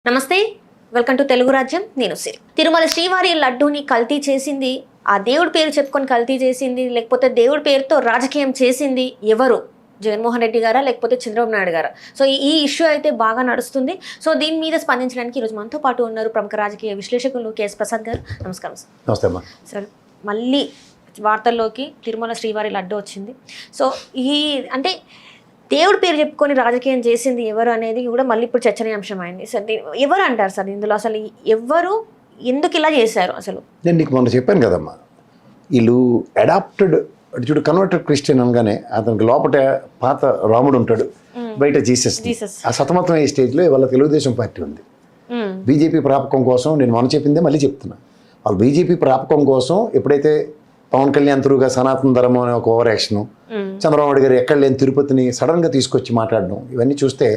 నమస్తే, welcome to Telugu రాజ్యం. నేను సిరి. తిరుమల శ్రీవారి లడ్డూని కల్తీ చేసింది, ఆ దేవుడి పేరు చెప్పుకొని కల్తీ చేసింది, లేకపోతే దేవుడి పేరుతో రాజకీయం చేసింది ఎవరు? జగన్మోహన్ రెడ్డి గారా లేకపోతే చంద్రబాబు నాయుడు గారా? సో ఈ ఇష్యూ అయితే బాగా నడుస్తుంది. సో దీని మీద స్పందించడానికి ఈరోజు మనతో పాటు ఉన్నారు ప్రముఖ రాజకీయ విశ్లేషకులు కేఎస్ ప్రసాద్ గారు. నమస్కారం సార్. నమస్తే అమ్మా. సార్, మళ్ళీ వార్తల్లోకి తిరుమల శ్రీవారి లడ్డు వచ్చింది. సో ఈ అంటే దేవుడి పేరు చెప్పుకొని రాజకీయం చేసింది ఎవరు అనేది కూడా మళ్ళీ ఇప్పుడు చర్చనీయాంశం అయింది. సార్, ఎవరు అంటారు సార్ ఇందులో? అసలు ఎవరు, ఎందుకు ఇలా చేశారు? అసలు నేను నీకు మొన్న చెప్పాను కదమ్మా, వీళ్ళు అడాప్టెడ్ చూడు, కన్వర్టెడ్ క్రిస్టియన్ అనగానే అతనికి లోపల పాత రాముడు ఉంటాడు, బయట జీసస్. ఆ సతమతం అయ్యే స్టేజ్లో ఇవాళ తెలుగుదేశం పార్టీ ఉంది. బీజేపీ ప్రాపకం కోసం నేను మొన్న చెప్పిందే మళ్ళీ చెప్తున్నా. వాళ్ళు బీజేపీ ప్రాపకం కోసం ఎప్పుడైతే పవన్ కళ్యాణ్ త్రూగా సనాతన ధర్మం అనే ఒక ఓవర్ యాక్షను, చంద్రబాబు నాయుడు గారు ఎక్కడ లేని తిరుపతిని సడన్గా తీసుకొచ్చి మాట్లాడడం, ఇవన్నీ చూస్తే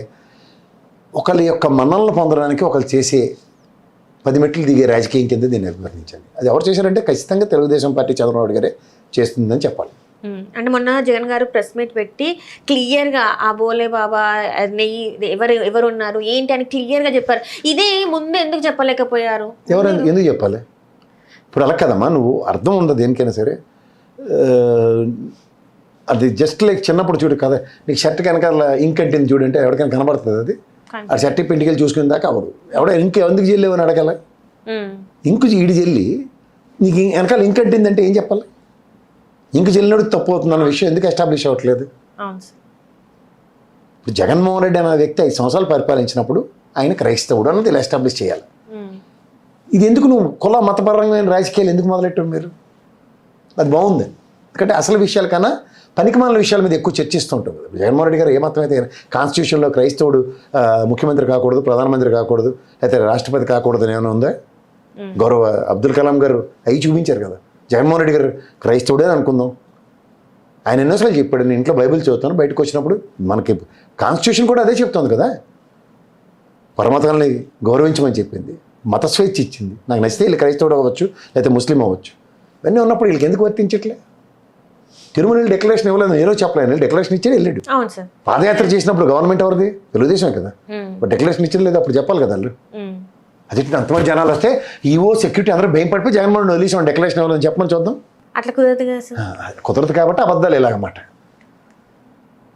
ఒకళ్ళ యొక్క మన్నలను పొందడానికి ఒకళ్ళు చేసే 10 మెట్లు దిగే రాజకీయం కింద దీన్ని అభివర్ణించాలి. అది ఎవరు చేశారంటే ఖచ్చితంగా తెలుగుదేశం పార్టీ చంద్రబాబు నాయుడు గారే చేస్తుందని చెప్పాలి. అంటే మొన్న జగన్ గారు ప్రెస్ మీట్ పెట్టి క్లియర్గా ఆ బోలే బాబా నెయ్యి ఎవరు ఉన్నారు ఏంటి అని క్లియర్గా చెప్పారు. ఇదే ముందు ఎందుకు చెప్పలేకపోయారు? ఎందుకు చెప్పాలి? ఇప్పుడు అలా కదమ్మా, నువ్వు అర్థం ఉండదు దేనికైనా సరే. అది జస్ట్ లైక్ చిన్నప్పుడు చూడు కదా, నీకు షర్ట్ వెనకాల ఇంక్ అంటింది చూడంటే ఎవరికైనా కనబడుతుంది. అది ఆ షర్ట్ ఇంటికి చూసుకునే దాకా అవడు. ఎవడో ఇంక ఎందుకు చెల్లేవని అడగాల. ఇంకు ఈడి చెల్లి నీకు వెనకాల ఇంక్ అంటిందంటే ఏం చెప్పాలి? ఇంక చెల్లినోడు తప్పు అవుతుంది అన్న విషయం ఎందుకు ఎస్టాబ్లిష్ అవ్వట్లేదు? ఇప్పుడు జగన్మోహన్ రెడ్డి అనే వ్యక్తి 5 సంవత్సరాలు పరిపాలించినప్పుడు ఆయన క్రైస్తవుడు అన్నది ఇలా ఎస్టాబ్లిష్ చేయాలి. ఇది ఎందుకు నువ్వు కుల మతపరమైన రాజకీయాలు ఎందుకు మొదలెట్టావు మీరు? అది బాగుంది. ఎందుకంటే అసలు విషయాల కన్నా పనికిమాలిన విషయాల మీద ఎక్కువ చర్చిస్తుంటాం. జగన్మోహన్ రెడ్డి గారు ఏ మతం అయితే కాన్స్టిట్యూషన్లో క్రైస్తవుడు ముఖ్యమంత్రి కాకూడదు, ప్రధానమంత్రి కాకూడదు, అయితే రాష్ట్రపతి కాకూడదు అని ఏమైనా ఉందా? గౌరవ అబ్దుల్ కలాం గారు అవి చూపించారు కదా. జగన్మోహన్ రెడ్డి గారు క్రైస్తవుడే అని అనుకుందాం. ఆయన ఎన్నోసార్లు చెప్పాడు, నేను ఇంట్లో బైబిల్ చదువుతాను, బయటకు వచ్చినప్పుడు మనకి కాన్స్టిట్యూషన్ కూడా అదే చెప్తుంది కదా, పరమతాలని గౌరవించమని చెప్పింది, మత స్వేచ్ఛ ఇచ్చింది. నాకు నచ్చితే వీళ్ళు క్రైస్తవుడు అవ్వచ్చు, లేకపోతే ముస్లిం అవ్వచ్చు. ఇవన్నీ ఉన్నప్పుడు వీళ్ళకి ఎందుకు వర్తించట్లే? తిరుమల డిక్లరేషన్ ఇవ్వలేదు, నేను చెప్పలేను. డిక్లరేషన్ ఇచ్చాడు, వెళ్ళాడు. పాదయాత్ర చేసినప్పుడు గవర్నమెంట్ ఎవరిది? తెలుగుదేశం కదా. బట్ డిక్లరేషన్ ఇచ్చిన లేదు, అప్పుడు చెప్పాలి కదా వాళ్ళు. అది అంతమంది జనాలు వస్తే ఈవో సెక్యూరిటీ అందరూ భయం పడిపోయి జగన్మోహన్ వదిలేసాం డిక్లరేషన్ ఇవ్వాలని చెప్పమని చూద్దాం. అట్లా కుదరదు కదా సార్. కుదరదు కాబట్టి అబద్ధాలు ఇలాగన్నమాట.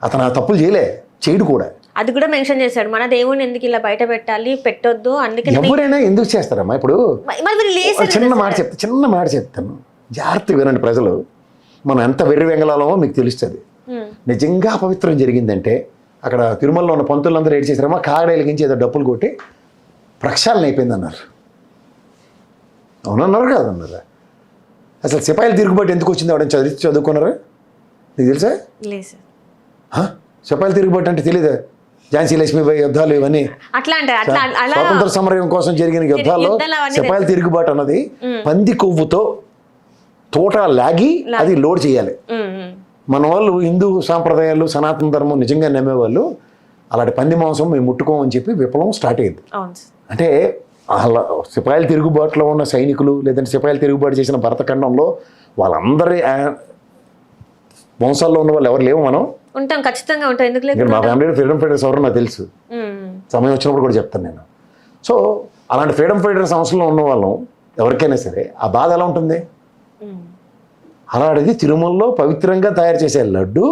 అతను ఆ తప్పులు చేయడు కూడా. అది కూడా మెన్షన్ చేశాడు, మన దేవుడిని ఎందుకు ఇలా బయట పెట్టాలి, పెట్టొద్దు. అందుకే ఎవరైనా ఎందుకు చేస్తారమ్మా? ఇప్పుడు చిన్న మాట చెప్తాను, జాగ్రత్తగా వినండి ప్రజలు. మనం ఎంత వెర్రి వెంగళాలమో మీకు తెలుస్తుంది. నిజంగా అపవిత్రం జరిగిందంటే అక్కడ తిరుమలలో ఉన్న పంతులందరూ ఏడు చేశారమ్మా, కాగడేలకించి ఏదో డప్పులు కొట్టి ప్రక్షాళన అయిపోయింది అన్నారు. అవునన్నారు కాదన్నారా? అసలు సిపాయిలు తిరుగుబాటు ఎందుకు వచ్చింది ఎవరైనా చదువుకున్నారా? నీకు తెలుసా? సిపాయిలు తిరుగుబాటు అంటే తెలీదా? ఝాన్సీ లక్ష్మీబాయి యుద్ధాలు, ఇవన్నీ స్వాతంత్ర సమరం కోసం జరిగిన యుద్ధాల్లో సిపాయిలు తిరుగుబాటు అన్నది పంది కొవ్వుతో తోట లాగి అది లోడ్ చేయాలి. మన వాళ్ళు హిందూ సాంప్రదాయాలు సనాతన ధర్మం నిజంగా నమ్మేవాళ్ళు అలాంటి పంది మాంసం మేము ముట్టుకోమని చెప్పి విప్లవం స్టార్ట్ అయ్యింది. అంటే అలా సిపాయిలు తిరుగుబాటులో ఉన్న సైనికులు, లేదంటే సిపాయిలు తిరుగుబాటు చేసిన భరతఖండంలో వాళ్ళందరి వంశాల్లో ఉన్న వాళ్ళు ఎవరు లేవు. మనం ఉంటాం, ఖచ్చితంగా ఉంటాం. ఎందుకు లేదు? మా ఫ్యామిలీలో ఫ్రీడమ్ ఫైటర్స్ ఎవరో నాకు తెలుసు, సమయం వచ్చినప్పుడు కూడా చెప్తాను నేను. సో అలాంటి ఫ్రీడమ్ ఫైటర్స్ సంవత్సరంలో ఉన్న వాళ్ళం ఎవరికైనా సరే ఆ బాధ ఎలా ఉంటుంది? అలాంటిది తిరుమలలో పవిత్రంగా తయారు చేసే లడ్డు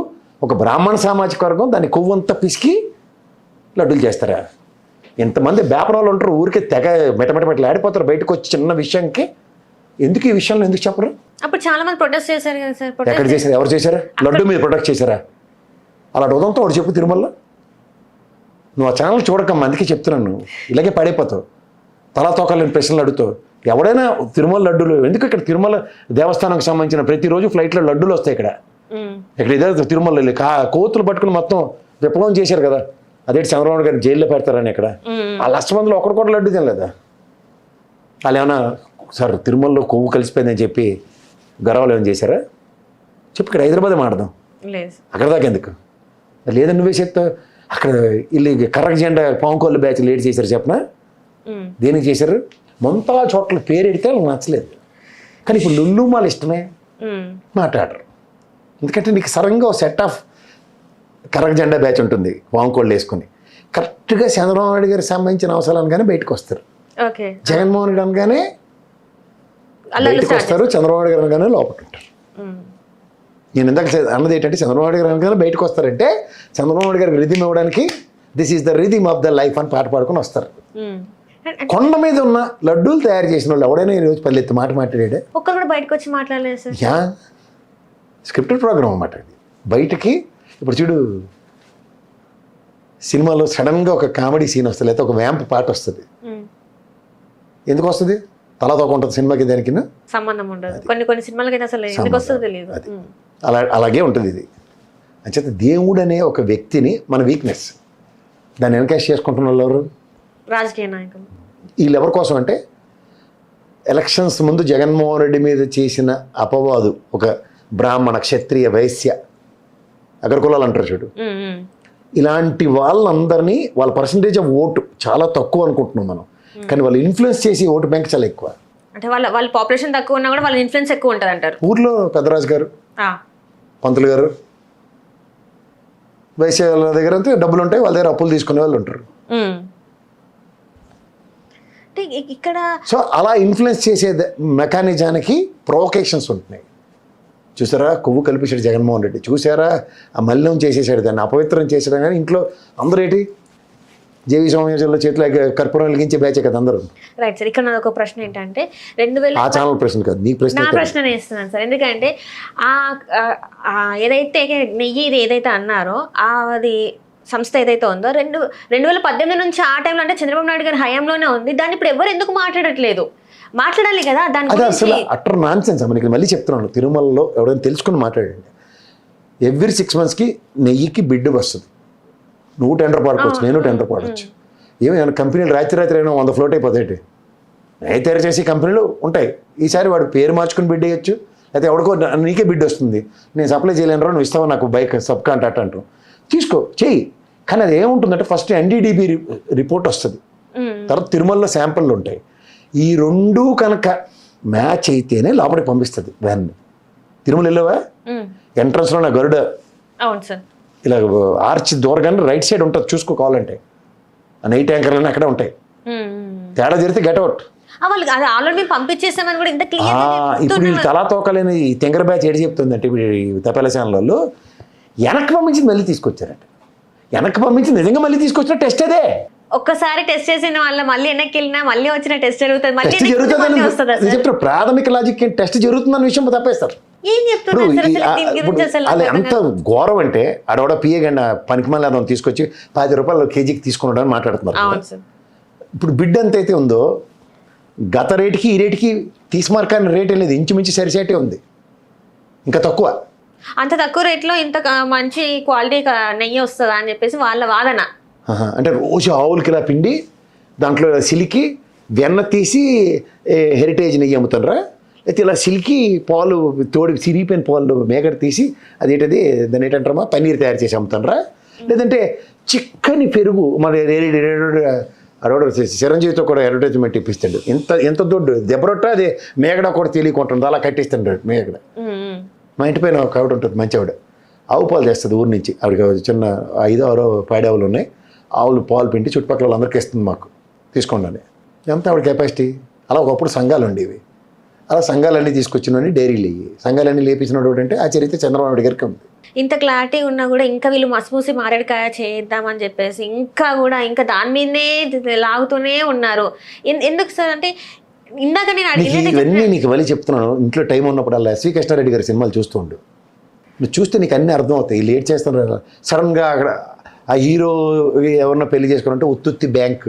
ఒక బ్రాహ్మణ సామాజిక వర్గం దాన్ని కొవ్వంతా పిసికి లడ్డూలు చేస్తారా? ఎంతమంది వ్యాపారాలు ఉంటారు, ఊరికే తెగ మెటమెటమెట్లు ఆడిపోతారు బయటకు వచ్చి చిన్న విషయానికి. ఎందుకు ఈ విషయంలో ఎందుకు చెప్పరు? అప్పుడు చాలా మంది ప్రొటెస్ట్ చేశారు కదా సార్. ఎక్కడ చేశారు? ఎవరు చేశారా? లడ్డు మీద ప్రొటెక్ట్ చేశారా? అలాంటి ఉదంతో ఒకటి చెప్పు తిరుమలలో. నువ్వు ఆ ఛానల్ చూడకమ్మా, అందుకే చెప్తున్నాను. ఇలాగే పడైపోతావు, తలా తోకలేని ప్రశ్నలు అడుగుతావు. ఎవడైనా తిరుమల లడ్డూలు ఎందుకు? ఇక్కడ తిరుమల దేవస్థానానికి సంబంధించిన ప్రతిరోజు ఫ్లైట్లో లడ్డూలు వస్తాయి. ఇక్కడ ఇదే తిరుమల కోతులు పట్టుకుని మొత్తం విప్లవం చేశారు కదా. అదే చంద్రబాబు గారు జైల్లో పెడతారని ఇక్కడ ఆ లక్ష మందిలో ఒకటి కూడా లడ్డు తినలేదా? వాళ్ళు ఏమన్నా సార్ తిరుమలలో కొవ్వు కలిసిపోయిందని చెప్పి గర్వాలు ఏమైనా చేశారా? చెప్పి ఇక్కడ హైదరాబాద్ మాడదాం, అక్కడ దాకా ఎందుకు? లేదని నువ్వే చెప్తావు. అక్కడ వీళ్ళు కర్రక జెండా పాంకోళ్ళు బ్యాచ్ లేట్ చేశారు చెప్పనా? దేనికి చేశారు? మొంతా చోట్ల పేరు ఎడితే వాళ్ళకి నచ్చలేదు. కానీ ఇప్పుడు లుల్లు మాల ఇష్టమే మాట్లాడరు. ఎందుకంటే నీకు సరంగా సెట్ ఆఫ్ కర్రక జెండా బ్యాచ్ ఉంటుంది, వాంకోళ్ళు వేసుకుని. కరెక్ట్గా చంద్రబాబు నాయుడు గారికి సంబంధించిన అవసరాలు అనగానే బయటకు వస్తారు. ఓకే, జగన్మోహన్ రెడ్డి అనగానే బయటకు వస్తారు, చంద్రబాబు నాయుడు గారు అనగానే లోపల ఉంటారు. నేను ఇందాక అన్నది ఏంటంటే చంద్రబాబు నాయుడు గారు అనగానే బయటకు వస్తారంటే చంద్రబాబు నాయుడు గారికి రిథమ్ ఇవ్వడానికి this is the rhythm of the life అని పాట పాడుకొని వస్తారు. కొండ మీద ఉన్న లడ్డూలు తయారు చేసిన వాళ్ళు ఎవడైనా ఈరోజు పల్లెత్తి మాట మాట్లాడాడే? ఒక్కరు కూడా బయటకు వచ్చి మాట్లాడలేదు సార్. యా, స్క్రిప్టెడ్ ప్రోగ్రామ్ అన్నమాట అది. బయటకి ఇప్పుడు చూడు, సినిమాలో సడన్గా ఒక కామెడీ సీన్ వస్తుంది, లేకపోతే ఒక వ్యాంప్ పాట వస్తుంది. ఎందుకు వస్తుంది? తలతోక ఉంటుంది సినిమాకి, దానికి సంబంధం ఉండదు. కొన్ని సినిమాలకి అసలు ఎందుకు వస్తుందో తెలియదు. అలాగే ఉంటుంది ఇది. అంచేత దేవుడు అనే ఒక వ్యక్తిని మన వీక్నెస్ దాన్ని ఎన్కాష్ చేసుకుంటున్న వాళ్ళు ఎవరు? రాజకీయ నాయకులు. వీళ్ళు ఎవరి కోసం అంటే ఎలక్షన్స్ ముందు జగన్మోహన్ రెడ్డి మీద చేసిన అపవాదు, ఒక బ్రాహ్మణ, క్షత్రియ, వైశ్య, అగ్రకులాలు అంటారు చూడు, ఇలాంటి వాళ్ళందరినీ వాళ్ళ పర్సంటేజ్ ఆఫ్ ఓటు చాలా తక్కువ అనుకుంటున్నాం మనం, కానీ వాళ్ళు ఇన్ఫ్లుయెన్స్ చేసి ఓటు బ్యాంక్ చాలా ఎక్కువ. అంటే వాళ్ళ పాపులేషన్ తక్కువ ఉన్నా కూడా వాళ్ళ ఇన్ఫ్లుయెన్స్ ఎక్కువ ఉంటుంది అంటారు. ఊర్లో పెద్దరాజు గారు, పంతులు గారు, వైశ్యాల దగ్గర అంతే డబ్బులు ఉంటాయి, వాళ్ళ దగ్గర అప్పులు తీసుకునే వాళ్ళు ఉంటారు. ఇక్కడ సో అలా ఇన్ఫ్లుయెన్స్ చేసే మెకానిజానికి ప్రొవొకేషన్స్ ఉంటున్నాయి. చూసారా, కొవ్వు కల్పించాడు జగన్మోహన్ రెడ్డి, చూసారా ఆ మలినం చేసేసాడు, దాన్ని అపవిత్రం చేసాడు. కానీ ఇంట్లో అందరూ ఏంటి, జేవీ సమావేశంలో చేతిలో కర్పూరం వెలిగించే బ్యాచే కదా అందరూ. రైట్ సార్, ఇక్కడ నాకు ఒక ప్రశ్న ఏంటంటే 2000 ఆ ఛానల్ ప్రశ్న కాదు, నీ ప్రశ్న. నా ప్రశ్న వేస్తున్నాను సార్. ఎందుకంటే ఏదైతే నెయ్యి ఏదైతే అన్నారో అది సంస్థ ఏదైతే ఉందో 2018 నుంచి ఆ టైంలో, అంటే చంద్రబాబు నాయుడు గారి హయాంలోనే ఉంది. దాన్ని ఇప్పుడు ఎవరు ఎందుకు మాట్లాడట్లేదు? మాట్లాడాలి కదా దాని గురించి. అసలు అట్టర్ నాన్ సెన్స్ అమ్మ. నీకు మళ్ళీ చెప్తున్నాను, తిరుమలలో ఎవరైనా తెలుసుకుని మాట్లాడండి. ఎవ్రీ 6 monthsకి నెయ్యికి బిడ్డు వస్తుంది. నువ్వు టెండర్ పాడుకోవచ్చు, నేను టెండర్ పాడవచ్చు. ఏమైనా కంపెనీలు రాత్రి అయినా 100 ఫ్లోట్ అయిపోతాయి. నెయ్యి తయారు చేసే కంపెనీలు ఉంటాయి. ఈసారి వాడు పేరు మార్చుకుని బిడ్ వేయచ్చు, అయితే ఎవరికో నీకే బిడ్ వస్తుంది, నేను సప్లై చేయలేను రా, నువ్వు ఇస్తావా నాకు బైక్ సబ్ కాంట్రాక్ట్ అంటాం. తీసుకో, చెయ్యి. కానీ అది ఏముంటుందంటే ఫస్ట్ NDDB రిపోర్ట్ వస్తుంది, తర్వాత తిరుమలలో శాంపుల్లు ఉంటాయి. ఈ రెండు కనుక మ్యాచ్ అయితేనే లోపలికి పంపిస్తుంది వ్యాన్ని. తిరుమల వెళ్ళావా? ఎంట్రన్స్లో నా గరుడ ఇలా ఆర్చ్ దూరగానే రైట్ సైడ్ ఉంటుంది, చూసుకో కావాలంటే. ఆ నెయ్యి ట్యాంకర్లన్నీ అక్కడే ఉంటాయి. తేడా జరిగితే గెట్అవుట్. ఇప్పుడు వీళ్ళు తలా తోకలేని ఈ తెంగర బ్యాచ్ ఏడు చెప్తుంది అంటే, ఇప్పుడు తపాల ఛానల్లో వెనక్కి పంపించి మళ్ళీ తీసుకొచ్చారంట. వెనక్కి పంపించి నిజంగా మళ్ళీ తీసుకొచ్చిన టెస్ట్ అదే. ఒక్కసారి టెస్ట్ చేసిన వాళ్ళ మళ్ళీ వెనక్కి వెళ్ళినా మళ్ళీ వచ్చిన టెస్ట్ జరుగుతుంది. చెప్తారు ప్రాథమిక లాజిక్ టెస్ట్ జరుగుతుందన్న విషయం తప్పేస్తారు. అది అంత ఘోరం అంటే ఆడవాడ పిఏగండి పనికి మళ్ళీ అదం తీసుకొచ్చి 10 రూపాయలు కేజీకి తీసుకున్నాడు అని మాట్లాడుతున్నారు. ఇప్పుడు బిడ్ ఎంత అయితే ఉందో గత రేటుకి ఈ రేటుకి తీసుమార్కాని రేట్ అనేది ఇంచుమించు సరిసేటే ఉంది, ఇంకా తక్కువ. అంత తక్కువ రేట్లో ఇంత మంచి క్వాలిటీ నెయ్యి వస్తుందా అని చెప్పేసి వాళ్ళ వాదన. అంటే రోజు ఆవులకి ఇలా పిండి దాంట్లో సిలికి వెన్న తీసి హెరిటేజ్ నెయ్యి అమ్ముతారా, అయితే ఇలా సిల్కి పాలు తోడు సిరిగిపోయిన పాలు మేగడ తీసి అదేంటది దాన్ని ఏంటంటారమ్మా పన్నీర్ తయారు చేసి అమ్ముతారా, లేదంటే చిక్కని పెరుగు మన చిరంజీవితో కూడా అడ్వర్టైజ్మెంట్ ఇప్పిస్తాడు. ఎంత దొడ్డు దెబ్బరొట్ట అది మేగడ కూడా తెలియకుంటుంది, అలా కట్టిస్తాడు మేగడ. మా ఇంటి పైన ఒక ఆవిడ ఉంటుంది, మంచి ఆవిడ, ఆవు పాలు చేస్తుంది ఊరి నుంచి. ఆవిడకి చిన్న 5-6 పాడి ఆవులు ఉన్నాయి. ఆవులు పాలు పిండి చుట్టుపక్కల వాళ్ళందరికీ ఇస్తుంది, మాకు తీసుకోండి. ఎంత ఆవిడ కెపాసిటీ. అలా ఒకప్పుడు సంఘాలు ఉండేవి, అలా సంఘాలన్నీ తీసుకొచ్చినవి డైరీలు ఇవి. సంఘాలన్నీ లేపించినోడు అంటే ఆ చరిత్ర చంద్రబాబు నాయుడు గారికి ఉంది. ఇంత క్లారిటీ ఉన్నా కూడా ఇంకా వీళ్ళు మసిమూసి మారేడుకాయ చేద్దామని చెప్పేసి ఇంకా దాని మీదనే లాగుతూనే ఉన్నారు. ఎందుకు సార్ అంటే ఇందాక నేను ఇవన్నీ నీకు మళ్ళీ చెప్తున్నాను. ఇంట్లో టైం ఉన్నప్పుడు అలా ఎస్వి కృష్ణారెడ్డి గారి సినిమాలు చూస్తూ ఉండు, నువ్వు చూస్తే నీకు అన్నీ అర్థం అవుతాయి. లేట్ చేస్తున్నారు సడన్గా అక్కడ ఆ హీరో ఎవరన్నా పెళ్లి చేసుకున్నట్టే ఉత్తుత్తి బ్యాంక్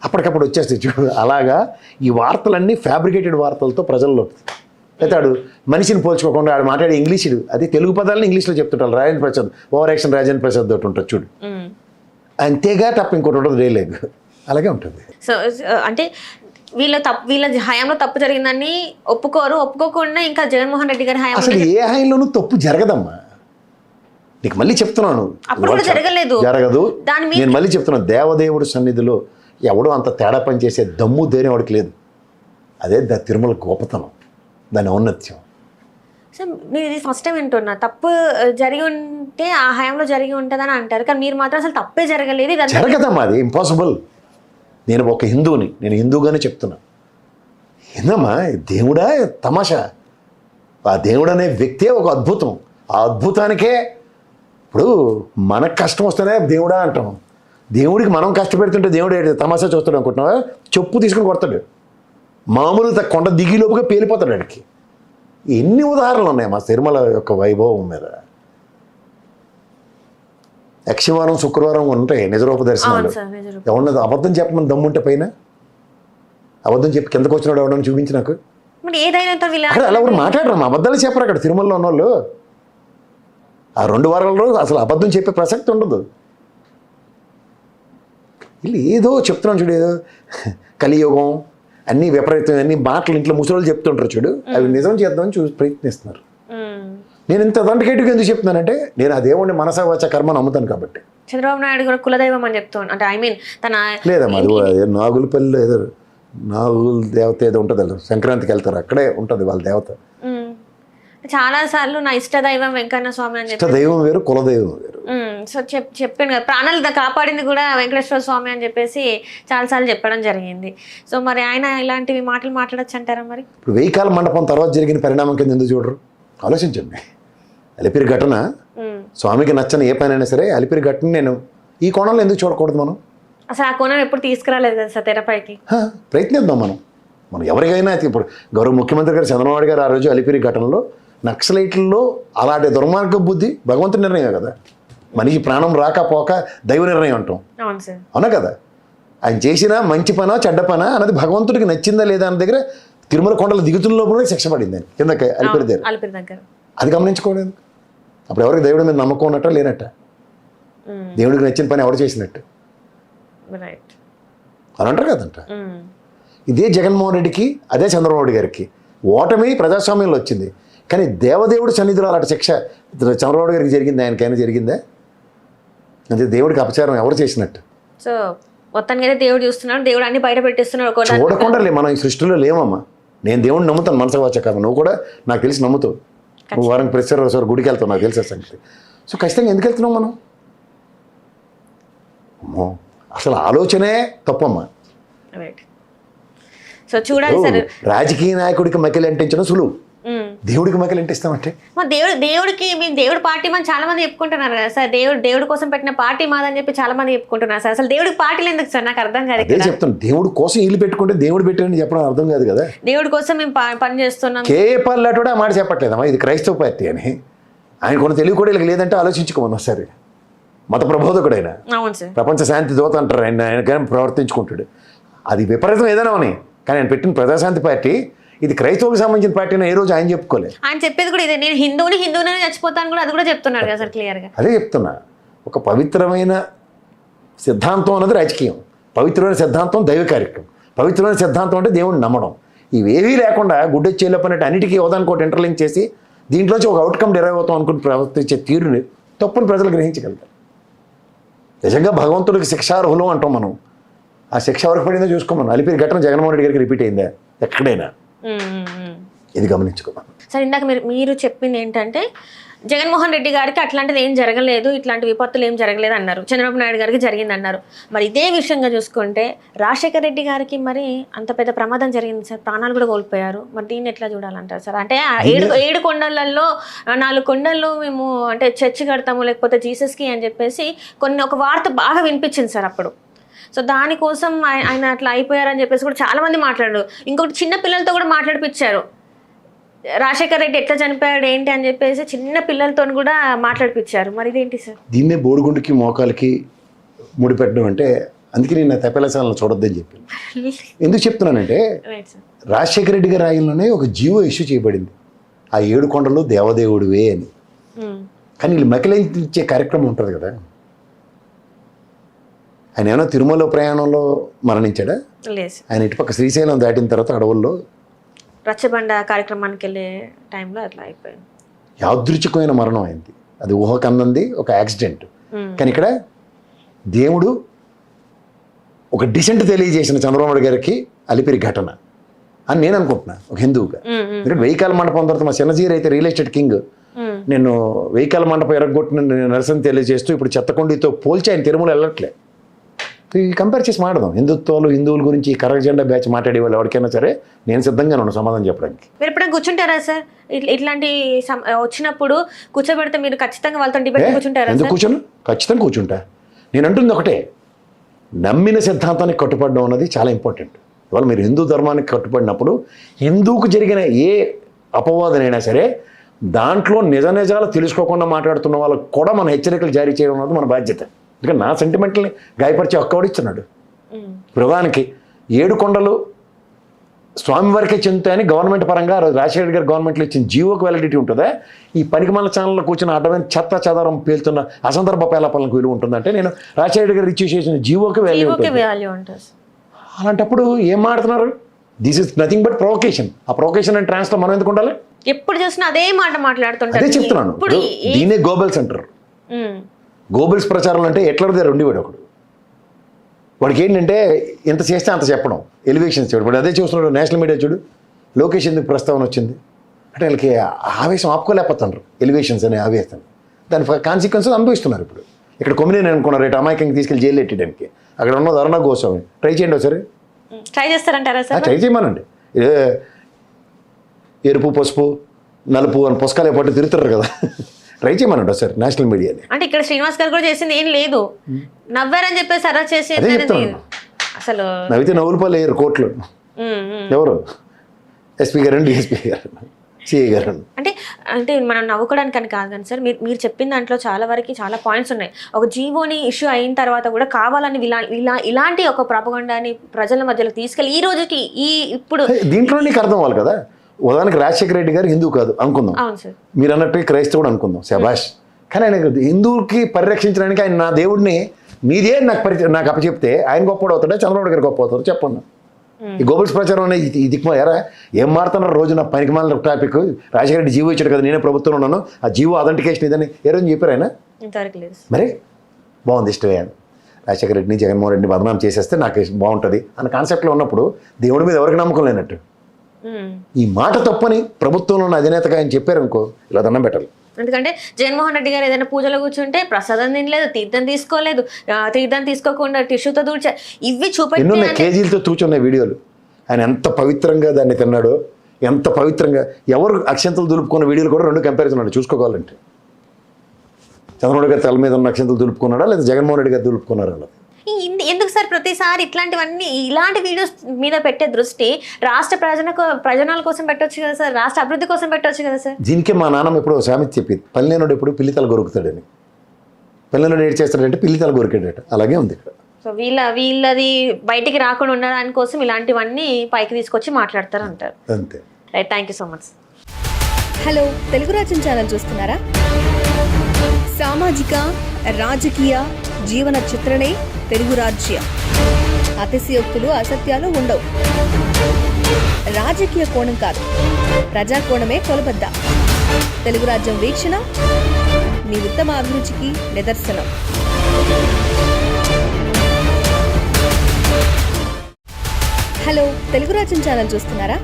అప్పటికప్పుడు వచ్చేస్తాయి చూడు. అలాగా ఈ వార్తలన్నీ ఫ్యాబ్రికేటెడ్ వార్తలతో ప్రజల్లోకి. అయితే ఆడు మనిషిని పోల్చుకోకుండా ఆడు మాట్లాడే ఇంగ్లీషుడు అది తెలుగు పదాలని ఇంగ్లీష్లో చెప్తుంటారు. రాజేంద్ర ప్రసాద్ ఓవర్ యాక్షన్ రాజేంద్ర ప్రసాద్ తోటి ఉంటుంది చూడు, అంతేగా తప్ప ఇంకోటి ఉంటుంది రేలేదు. అలాగే ఉంటుంది. సో అంటే వీళ్ళ హయాంలో తప్పు జరిగిందని ఒప్పుకోకుండా ఇంకా జగన్మోహన్ రెడ్డి గారి హయాం అసలు ఏ హయాంలోనూ తప్పు జరగదమ్మా. నీకు మళ్ళీ చెప్తున్నాను, జరగదు. నేను మళ్ళీ చెప్తున్నాను, దేవదేవుడు సన్నిధిలో ఎవడో అంత తేడా పని చేసే దమ్ము ధైర్యం వాడికి లేదు. అదే తిరుమల గొప్పతనం, దాని ఔన్నత్యం. సో మీరు ఇది ఫస్ట్ టైం వింటున్నా, తప్పు జరిగి ఉంటే ఆ హయాంలో జరిగి ఉంటుందని అంటారు, కానీ మీరు మాత్రం అసలు తప్పే జరగలేదు ఇదంతా. జరగదమ్మా, అది ఇంపాసిబుల్. నేను ఒక హిందువుని, నేను హిందూగానే చెప్తున్నా. ఏందమ్మా దేవుడా తమాషా? ఆ దేవుడు అనే వ్యక్తే ఒక అద్భుతం. ఆ అద్భుతానికే ఇప్పుడు మనకు కష్టం వస్తేనే దేవుడా అంటాం. దేవుడికి మనం కష్టపెడుతుంటే దేవుడు తమాషా చూస్తాడు అనుకుంటున్నావా? చెప్పు తీసుకుని కొడతాడు. మామూలు కొండ దిగిలోపుగా పేలిపోతాడు వాడికి. ఎన్ని ఉదాహరణలు ఉన్నాయి మా తిరుమల యొక్క వైభవం మీద. యక్షవారం శుక్రవారం ఉంటాయి నిజరూప దర్శనాలు. ఎవరన్నా అబద్ధం చెప్పమని దమ్ముంటే పైన అబద్ధం చెప్పి కిందకు వచ్చినాడు ఎవడని చూపించి నాకు. అక్కడ అలా కూడా మాట్లాడరు, అబద్ధాలు చెప్పరు అక్కడ తిరుమలలో ఉన్నోళ్ళు. ఆ 2 వారాల రోజు అసలు అబద్ధం చెప్పే ప్రసక్తి ఉండదు. వీళ్ళు ఏదో చెప్తున్నాను చూడు, ఏదో కలియుగం అన్ని విపరీతం అన్ని మాటలు ఇంట్లో ముసలోళ్ళు చెప్తుంటారు చూడు, అవి నిజం చేద్దామని ప్రయత్నిస్తున్నారు. నేను ఇంత దండకేటుగా ఎందుకు చెప్తున్నానంటే నేను ఆ దేవుడిని మనసా వాచ కర్మ నమ్ముతాను కాబట్టి. చంద్రబాబు నాయుడు కూడా కులదైవం అని చెప్తాను, అంటే ఐ మీన్ తన లేదమ్మా, అది నాగులపల్లి ఏదో నాగుల దేవత ఏదో ఉంటుంది, సంక్రాంతికి వెళ్తారు అక్కడే ఉంటుంది వాళ్ళ దేవత. చాలా సార్లు నా ఇష్ట దైవం వెంకన్న స్వామి అని చెప్పి దైవం వేరు కులదైవం వేరు. సో చెప్పాను కదా, ప్రాణాలు కాపాడింది కూడా వెంకటేశ్వర స్వామి అని చెప్పేసి చాలాసార్లు చెప్పడం జరిగింది. సో మరి ఆయన ఇలాంటివి మాటలు మాట్లాడచ్చు అంటారా? మరి ఇప్పుడు 1000 కాల మండపం తర్వాత జరిగిన పరిణామం కింద ఎందుకు చూడరు? ఆలోచించండి. అలిపిరి ఘటన స్వామికి నచ్చని ఏ పని అయినా సరే అలిపిరి ఘటన నేను ఈ కోణంలో ఎందుకు చూడకూడదు? మనం అసలు ఆ కోణం ఎప్పుడు తీసుకురాలేదు కదా సార్ తెరపైకి. ప్రయత్నిద్దాం మనం ఎవరికైనా. ఇప్పుడు గౌరవ ముఖ్యమంత్రి గారు చంద్రబాబు గారు ఆ రోజు అలిపిరి ఘటనలో నక్సలైట్లలో అలాంటి దుర్మార్గ బుద్ధి భగవంతుడి నిర్ణయం కదా. మనిషి ప్రాణం రాకపోక దైవ నిర్ణయం అంటాం, అవునా కదా? ఆయన చేసిన మంచి పనా చెడ్డ పనా అన్నది భగవంతుడికి నచ్చిందా లేదా అన్న దగ్గర తిరుమల కొండలు దిగుతున్న లోపల శిక్ష పడింది అని కిందకి అలిపిరి దగ్గర. అది గమనించుకోవడం. అప్పుడు ఎవరికి దేవుడి మీద నమ్మకం ఉన్నట్ట లేనట్ట? దేవుడికి నచ్చిన పని ఎవరు చేసినట్టు అని అంటారు కదంట. ఇదే జగన్మోహన్ రెడ్డికి అదే చంద్రబాబు గారికి ఓటమి ప్రజాస్వామ్యంలో వచ్చింది, కానీ దేవదేవుడు సన్నిధిలో అలాంటి శిక్ష చంద్రబాబు గారికి జరిగింది, ఆయనకైనా జరిగిందా? అంటే దేవుడికి అపచారం ఎవరు చేసినట్టు? సో మొత్తానికి అయితే దేవుడు చూస్తున్నాడు, దేవుడు అన్ని బయట పెట్టేస్తున్నాడు. చూడకుండా మనం ఈ సృష్టిలో లేమమ్మా. నేను దేవుడిని నమ్ముతాను మనసు వాచ కర్మ. నువ్వు కూడా నాకు తెలిసి నమ్ముతావు. నువ్వు వారానికి ప్రతిసారి గుడికి వెళ్తావు, నాకు తెలిసే సంగతి. సో ఖచ్చితంగా ఎందుకు వెళ్తున్నావు మనం? అమ్మో అసలు ఆలోచనే తప్పమ్మా. సో చూడాలి సార్, రాజకీయ నాయకుడికి మకిలి అంటించడం సులువు, దేవుడికి మకిలి అంటిస్తామంటే దేవుడికి మేము దేవుడి పార్టీ మనం చాలా మంది చెప్పుకుంటున్నారు కదా సార్. దేవుడి కోసం పెట్టిన పార్టీ మాదని చెప్పి చాలా మంది చెప్పుకుంటున్నారు సార్. అసలు దేవుడికి పార్టీలు ఎందుకు సార్? నాకు అర్థం కాదు. అదే చెప్తాను, దేవుడి కోసం ఇల్లు పెట్టుకుంటే దేవుడు పెట్టారని చెప్పడం అర్థం కాదు కదా. దేవుడి కోసం మేము పని చేస్తున్నాం. కేపాల్ కూడా మాట చెప్పట్లేదమ్మా, ఇది క్రైస్తవ పార్టీ అని. ఆయన కొన్ని తెలివి కూడా వీళ్ళకి లేదంటే ఆలోచించుకోమన్నా సరే. మత ప్రబోధకుడైన, ప్రపంచ శాంతి దూత అంటారు ఆయన, ఆయనకైనా ప్రవర్తించుకుంటాడు. అది విపరీతం ఏదైనా అని, కానీ ఆయన పెట్టిన ప్రజాశాంతి పార్టీ ఇది క్రైస్తవులకు సంబంధించిన పార్టీ ఏ రోజు ఆయన చెప్పుకోలేదు. ఆయన చెప్పేది కూడా ఇదే, నేను హిందువుని చచ్చిపోతాను కూడా, అది కూడా చెప్తున్నాడు కదా సార్ క్లియర్గా. అదే చెప్తున్నా, ఒక పవిత్రమైన సిద్ధాంతం అన్నది రాజకీయం, పవిత్రమైన సిద్ధాంతం దైవ కార్యక్రమం, పవిత్రమైన సిద్ధాంతం అంటే దేవుడిని నమ్మడం. ఇవేవీ లేకుండా గుడ్డొచ్చేలోపన్నట్టు అన్నిటికీ యోదానికి ఒకటి ఇంటర్లింక్ చేసి దీంట్లోంచి ఒక అవుట్కమ్ డెరైవ్ అవుతాం అనుకుని ప్రవర్తించే తీరుని తప్పుని ప్రజలు గ్రహించగలుగుతారు. నిజంగా భగవంతుడికి శిక్షార్హులం అంటాం మనం. ఆ శిక్ష వరకు పడిందో చూసుకోమను. అలిపిరి ఘటన జగన్మోహన్ రెడ్డి గారికి రిపీట్ అయిందా ఎక్కడైనా? ఇది గమనించుకోమను. సార్ ఇందాక మీరు చెప్పింది ఏంటంటే జగన్మోహన్ రెడ్డి గారికి అట్లాంటిది ఏం జరగలేదు, ఇట్లాంటి విపత్తులు ఏం జరగలేదు అన్నారు. చంద్రబాబు నాయుడు గారికి జరిగింది అన్నారు. మరి ఇదే విషయంగా చూసుకుంటే రాజశేఖర రెడ్డి గారికి మరి అంత పెద్ద ప్రమాదం జరిగింది సార్, ప్రాణాలు కూడా కోల్పోయారు. మరి దీన్ని ఎట్లా చూడాలంటారు సార్? అంటే 7 కొండలలో 4 కొండల్లో మేము అంటే చర్చి కడతాము లేకపోతే జీసస్కి అని చెప్పేసి ఒక వార్త బాగా వినిపించింది సార్ అప్పుడు. సో దానికోసం ఆయన అట్లా అయిపోయారని చెప్పేసి కూడా చాలా మంది మాట్లాడారు. ఇంకొకటి చిన్న పిల్లలతో కూడా మాట్లాడిపించారు, రాజశేఖర్ రెడ్డి ఎట్లా చనిపోయాడు ఏంటి అని చెప్పేసి చిన్న పిల్లలతో కూడా మాట్లాడిపించారు. మరి ఇదేంటి సార్? దీన్నే బోడిగుండుకి మోకాలకి ముడిపెట్టడం అంటే. అందుకే నేను తెప్పలసాలను చూడొద్దని చెప్పి ఎందుకు చెప్తున్నానంటే, రాజశేఖర రెడ్డి గారి ఆయనలోనే ఒక జీవో ఇష్యూ చేయబడింది, ఆ 7 కొండలు దేవదేవుడివే అని. కానీ వీళ్ళు మకిలించే కార్యక్రమం ఉంటుంది కదా. ఆయన ఏమైనా తిరుమల ప్రయాణంలో మరణించాడా? ఆయన ఇటుపక్క శ్రీశైలం దాటిన తర్వాత అడవుల్లో రచ్చబండ కార్యక్రమానికి వెళ్ళే టైంలో అట్లా అయిపోయింది. యాదృచ్ఛికమైన మరణం అయింది, అది ఊహకందంది, ఒక యాక్సిడెంట్. కానీ ఇక్కడ దేవుడు ఒక డిసెంట్ తెలియజేసిన చంద్రబాబు గారికి అలిపిరి ఘటన. అని నేను అనుకుంటున్నా ఒక హిందువుగా. ఎందుకంటే వెయ్యికాల మండపం తర్వాత మా చిన్నజీరు అయితే రియల్ ఎస్టేట్ కింగ్, నేను వెయ్యికాల మండపం ఎరగొట్టిన నిరసన తెలియజేస్తూ ఇప్పుడు చెత్తకొండితో పోల్చి ఆయన తిరుమల వెళ్ళట్లే. కంపేర్ చేసి మాట్లాడదాం. హిందువుల గురించి కర్ర జెండా బ్యాచ్ మాట్లాడే వాళ్ళు ఎవరికైనా సరే నేను సిద్ధంగా ఉన్నాను సమాధానం చెప్పడానికి. మీరు ఎప్పుడైనా కూర్చుంటారా సార్? ఇట్లాంటి వచ్చినప్పుడు కూర్చోబెడితే మీరు ఖచ్చితంగా వాళ్ళతో డిబేట్ కూర్చుంటారా? ఎందుకు కూర్చోను? ఖచ్చితంగా కూర్చుంటా. నేను అంటుంది ఒకటే, నమ్మిన సిద్ధాంతానికి కట్టుబడడం అన్నది చాలా ఇంపార్టెంట్. ఇవాళ మీరు హిందూ ధర్మానికి కట్టుబడినప్పుడు హిందూకు జరిగిన ఏ అపవాదనైనా సరే దాంట్లో నిజాలు తెలుసుకోకుండా మాట్లాడుతున్న వాళ్ళకు కూడా మన హెచ్చరికలు జారీ చేయడం అన్నది మన బాధ్యత. ఎందుకంటే నా సెంటిమెంట్ని గాయపరిచే ఒక్కవాడు ఇస్తున్నాడు. ప్రధానికి 7 కొండలు స్వామివారికే చెందుతాయని గవర్నమెంట్ పరంగా రాజశేఖర్ గారు గవర్నమెంట్లో ఇచ్చిన జీవోకి వ్యాలిడిటీ ఉంటుందా? ఈ పనికిమాల ఛానల్లో కూర్చొని అడ్డమైన చెత్త చెదారం పేలుతున్న అసందర్భ పేలాపాలకు విలువ ఉంటుందంటే నేను రాజశేఖర్ గారు ఇచ్చి చేసిన జీవోకి వాల్యూ ఉంటుంది. అలాంటప్పుడు ఏం మాడుతున్నారు? This is nothing but provocation. ఆ ప్రొవొకేషన్ అండ్ ట్రాన్స్లో మనం ఎందుకు ఉండాలి? ఎప్పుడు చూసినా అదే మాట మాట్లాడుతుంటారు. అదే చెప్తున్నాను. దీనే గోబెల్స్ అంటారు. గోబెల్స్ ప్రచారం అంటే ఎట్లర్ దగ్గర ఉండేవాడు ఒకడు. వాడికి ఏంటంటే ఎంత చేస్తే అంత చెప్పడం, ఎలివేషన్స్ చూడు. ఇప్పుడు అదే చూస్తున్నాడు నేషనల్ మీడియా చూడు, లోకేష్ ఎందుకు ప్రస్తావన వచ్చింది అంటే వాళ్ళకి ఆవేశం ఆపుకోలేకపోతున్నారు. ఎలివేషన్స్ అనే ఆవేశం, దాని కాన్సిక్వెన్సెస్ అనుభవిస్తున్నారు. ఇప్పుడు ఇక్కడ కొమ్మినేని అనుకున్నారు రేటు అమాయకంగా తీసుకెళ్ళి జైలు పెట్టడానికి. అక్కడ ఉన్నది అరుణ గోస్వామి. ట్రై చేయండి ఒకసారి. Try చేస్తారంటారా sir? ట్రై చేయమనండి. ఎరుపు పసుపు నలుపు అని పుస్తకాలు పట్టు తిరుగుతారు కదా, ట్రై చేయమనండి ఒకసారి నేషనల్ మీడియాని. అంటే ఇక్కడ శ్రీనివాస్ గారు కూడా చేసింది ఏం లేదు, నవ్వారని చెప్పేసి అరెస్ట్ చేసి అసలు నవ్వితే నవ్వులు పాలు వేయరు కోర్టులో. ఎవరు? ఎస్పీ గారు, డిఎస్పీ గారు, సిఐ గారు. అంటే మనం నవ్వుకోవడానికి అని కాదు కానీ సార్, మీరు చెప్పిన దాంట్లో చాలా వరకు చాలా పాయింట్స్ ఉన్నాయి. ఒక జీవోని ఇష్యూ అయిన తర్వాత కూడా కావాలని ఇలాంటి ఒక ప్రాపగండాని ప్రజల మధ్యలో తీసుకెళ్ళి ఈ రోజుకి ఇప్పుడు దీంట్లో నీకు అర్థం అవ్వాలి కదా. ఉదాహరణకి రాజశేఖర రెడ్డి గారు హిందూ కాదు అనుకుందాం, మీరు అన్నట్టు క్రైస్తవుడు అనుకుందాం, శభాష్. కానీ ఆయన హిందువుకి పరిరక్షించడానికి ఆయన నా దేవుడిని మీదే నాకు అప్పచెప్తే ఆయన గొప్పవాడు అవుతాడా, చంద్రబాబు గారు గొప్ప అవుతారు చెప్పండి. ఈ గోబల్స్ ప్రచారం అనేది దిక్కు ఎరా ఏం మారుతున్నారు రోజు నా పనికిమాలిన టాపిక్. రాజశేఖర రెడ్డి జీవో ఇచ్చాడు కదా, నేనే ప్రభుత్వంలో ఉన్నాను, ఆ జీవో అథెంటికేషన్ ఇదని ఏ రోజు చెప్పారు ఆయన? మరి బాగుంది, ఇష్టమే. రాజశేఖర రెడ్డిని జగన్మోహన్ రెడ్డిని బదనాం చేసేస్తే నాకు బాగుంటుంది అన్న కాన్సెప్ట్లో ఉన్నప్పుడు దేవుడి మీద ఎవరికి నమ్మకం లేనట్టు. ఈ మాట తప్పని ప్రభుత్వంలో ఉన్న అధినేతగా ఆయన చెప్పారనుకో, ఇలా దండం పెట్టాలి. ఎందుకంటే జగన్మోహన్ రెడ్డి గారు ఏదైనా పూజలో కూర్చుంటే ప్రసాదం తినలేదు, తీర్థం తీసుకోలేదు, తీర్థం తీసుకోకుండా టిష్యూతో తూడ్చా, ఇవి ఎన్నో కేజీలతో తూచున్న వీడియోలు. ఆయన ఎంత పవిత్రంగా దాన్ని తిన్నాడో, ఎంత పవిత్రంగా ఎవరు అక్షంతలు దులుపుకున్న వీడియోలు కూడా 2 కంపారిజన్ ఉన్నాడు చూసుకోవాలంటే. చంద్రబాబు గారి తల మీద ఉన్న అక్షంతలు దులుపుకున్నాడా లేదా జగన్మోహన్ రెడ్డి గారు దులుపుకున్నారా అన్నది. ఎందుకు సార్ ప్రతిసారి ఇలాంటి వీడియోస్ మీద పెట్టే దృష్టి రాష్ట్ర ప్రయోజనాల కోసం పెట్టొచ్చు కదా సార్, రాష్ట్ర అభివృద్ధి కోసం పెట్టొచ్చు కదా సార్. దీనికే మా నాన్నమ్మ ఎప్పుడు సామెత చెప్పింది, పల్లెనోడు ఎప్పుడు పిల్లితల గొరుకుతాడని. పల్లెనోడు ఏడు చేస్తాడంటే పిల్లితల గొరికాడట. అలాగే ఉంది ఇక్కడ. సో వీళ్ళది బయటికి రాకుండా ఉండడానికి కోసం ఇలాంటివన్నీ పైకి తీసుకొచ్చి మాట్లాడతారు అంటారు. అంతే. Right, thank you so much. Hello, Telugu రాజ్యం ఛానల్ చూస్తున్నారా? సామాజిక రాజకీయ జీవన చిత్రణే తెలుగు రాజ్యం. అతిశయోక్తులు అసత్యాలు ఉండవు. రాజకీయ కోణం కాదు, ప్రజా కోణమే కొలబద్ద. తెలుగు రాజ్యం వీక్షణ మీ ఉత్తమ అభిరుచికి నిదర్శనం. హలో, తెలుగు రాజ్యం ఛానల్ చూస్తున్నారా?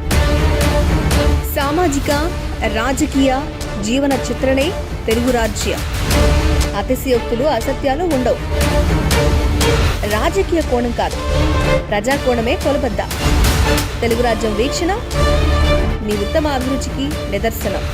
సామాజిక రాజకీయ జీవన చిత్రణే తెలుగు రాజ్యం. అతిశయోక్తులు అసత్యాలు ఉండవు. రాజకీయ కోణం కాదు, ప్రజా కోణమే కొలబద్ద. తెలుగు రాజ్యం వీక్షణ మీ ఉత్తమ అభిరుచికి నిదర్శనం.